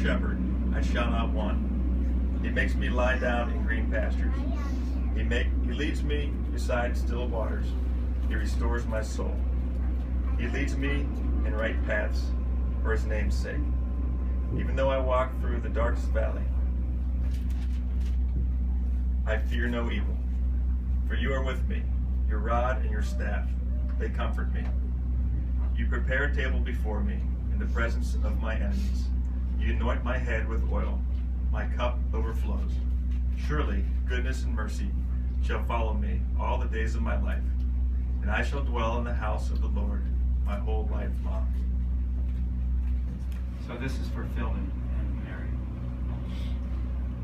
shepherd, I shall not want. He makes me lie down in green pastures. He leads me beside still waters. He restores my soul. He leads me in right paths for his name's sake. Even though I walk through the darkest valley, I fear no evil. For you are with me. Your rod and your staff, they comfort me. You prepare a table before me in the presence of my enemies. You anoint my head with oil. My cup overflows. Surely goodness and mercy shall follow me all the days of my life, and I shall dwell in the house of the Lord my whole life long. So this is for Phil and Mary.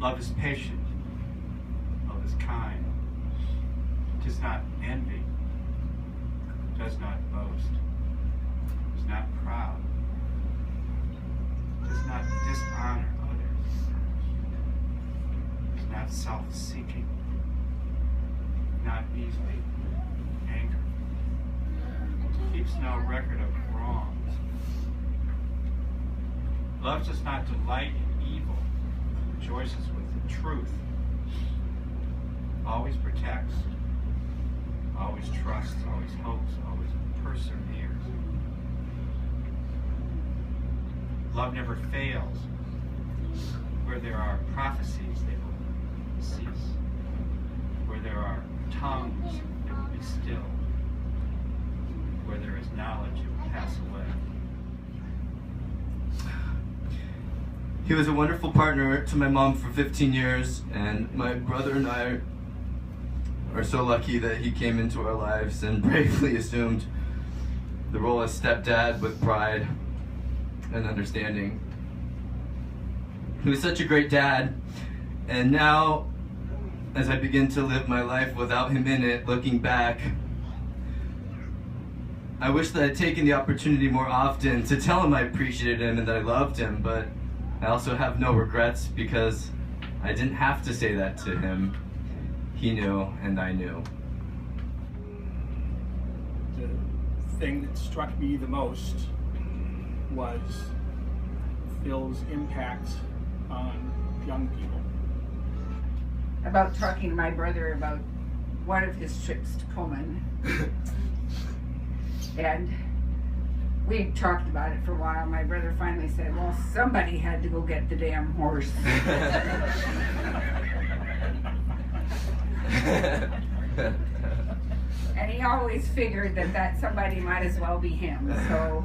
Love is patient. Love is kind. Does not envy. Does not boast. Is not proud. Does not dishonor others. Is not self-seeking. Not easily angered. Keeps no record of wrongs. Love does not delight in evil. Rejoices with the truth. Always protects. Always trusts. Always hopes. Always perseveres. Love never fails. Where there are prophecies, they will cease. Where there are tongues, it will be still. Where there is knowledge, it will pass away. He was a wonderful partner to my mom for 15 years, and my brother and I are so lucky that he came into our lives and bravely assumed the role as stepdad with pride and understanding. He was such a great dad, and now, as I begin to live my life without him in it, looking back, I wish that I'd taken the opportunity more often to tell him I appreciated him and that I loved him, but I also have no regrets because I didn't have to say that to him. He knew, and I knew. The thing that struck me the most was Phil's impact on young people. About talking to my brother about one of his trips to Pullman. And we talked about it for a while. My brother finally said, well, somebody had to go get the damn horse. And he always figured that somebody might as well be him, so.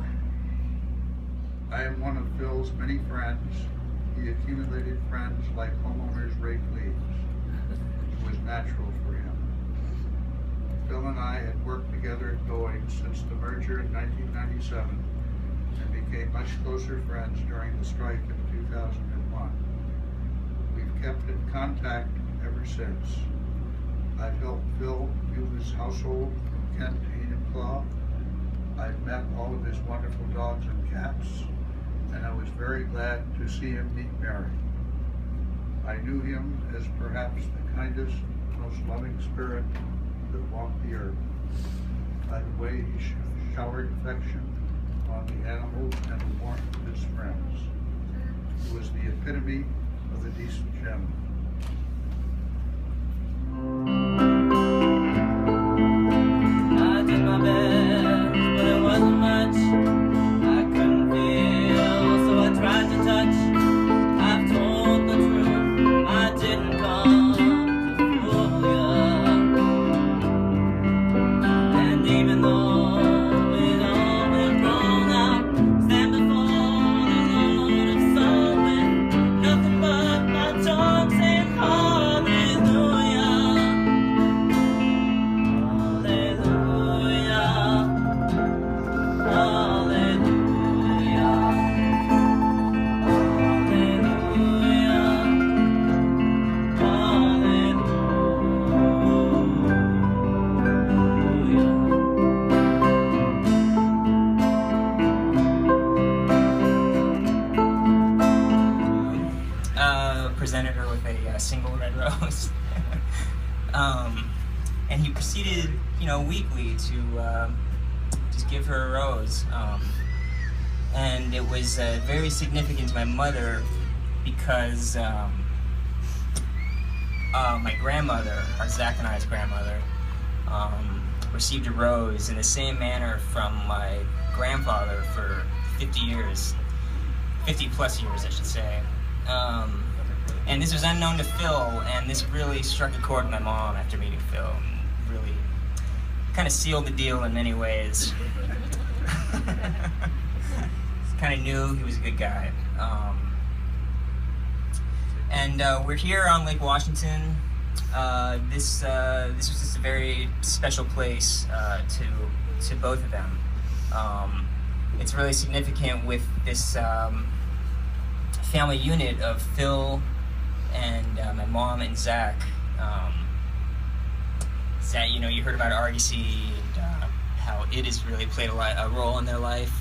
I am one of Phil's many friends. He accumulated friends like homeowners rake leaves. It was natural for him. Phil and I had worked together at Boeing since the merger in 1997 and became much closer friends during the strike in 2001. We've kept in contact ever since. I've helped Phil move his household from Kent to Enumclaw. I've met all of his wonderful dogs and cats, and I was very glad to see him meet Mary. I knew him as perhaps the kindest, most loving spirit that walked the earth. By the way he showered affection on the animals and the warmth of his friends. He was the epitome of a decent gentleman. I did my best, but it wasn't much. I couldn't feel, so I tried to touch. I've told the truth, I didn't come to fool ya. And even though it all went wrong, I'll stand before the Lord of Song with nothing but my tongue saying hallelujah. Presented her with a single red rose. And he proceeded, weekly to just give her a rose. And it was very significant to my mother because my grandmother, our Zach and I's grandmother, received a rose in the same manner from my grandfather for 50 years, 50 plus years, I should say. And this was unknown to Phil, and this really struck a chord with my mom after meeting Phil. Really kind of sealed the deal in many ways. Kind of knew he was a good guy. And we're here on Lake Washington. This was just a very special place to both of them. It's really significant with this family unit of Phil and my mom and Zach. Zach, you know, you heard about Argosy and how it has really played a role in their life.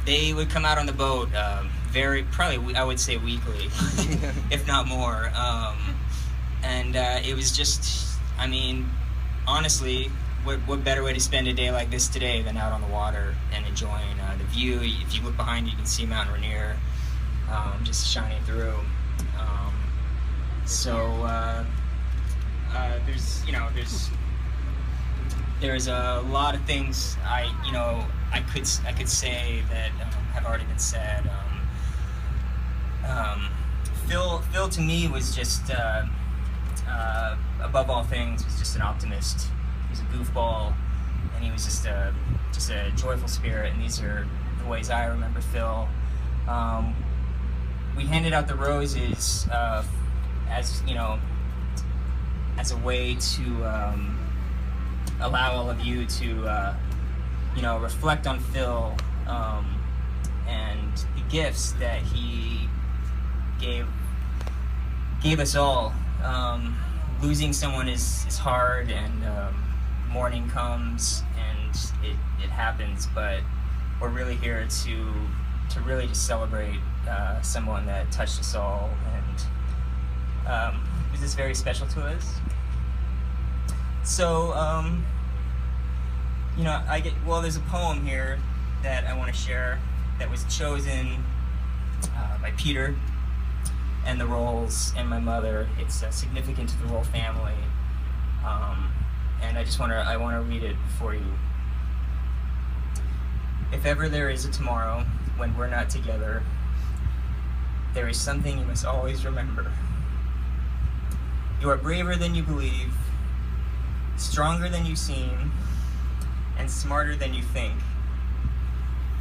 They would come out on the boat probably I would say weekly, if not more. And it was just, I mean, honestly, what better way to spend a day like this today than out on the water and enjoying the view. If you look behind you, you can see Mount Rainier just shining through. There's a lot of things I could say that have already been said. Phil to me was just above all things was just an optimist. He was a goofball, and he was just a joyful spirit. And these are the ways I remember Phil. We handed out the roses as a way to allow all of you to reflect on Phil and the gifts that he gave us all. Losing someone is hard, and mourning comes, and it happens, but we're really here to really just celebrate someone that touched us all, and it was just very special to us. So there's a poem here that I want to share that was chosen by Peter and the Rolls and my mother. It's significant to the Roll family, and I want to read it for you. If ever there is a tomorrow when we're not together, there is something you must always remember. You are braver than you believe, stronger than you seem, and smarter than you think.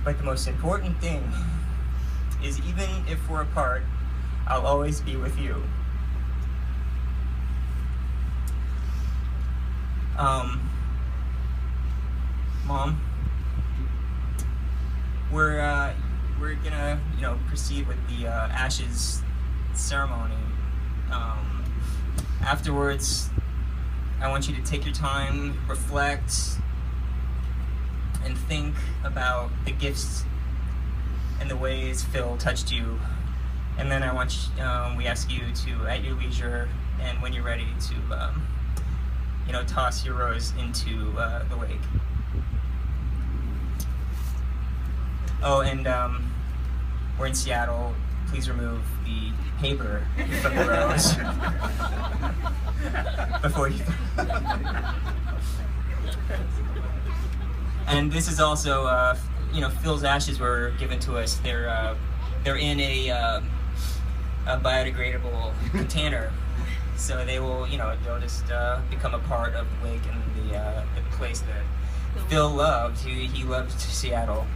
But the most important thing is, even if we're apart, I'll always be with you. Mom, we're gonna proceed with the ashes ceremony. Afterwards, I want you to take your time, reflect, and think about the gifts and the ways Phil touched you. And then we ask you to, at your leisure and when you're ready, to toss your rose into the lake. Oh, and we're in Seattle. Please remove the paper from the rose before you. And this is also, Phil's ashes were given to us. They're in a biodegradable container, so they will, they'll just become a part of the lake and the place that Phil loved. He loved Seattle.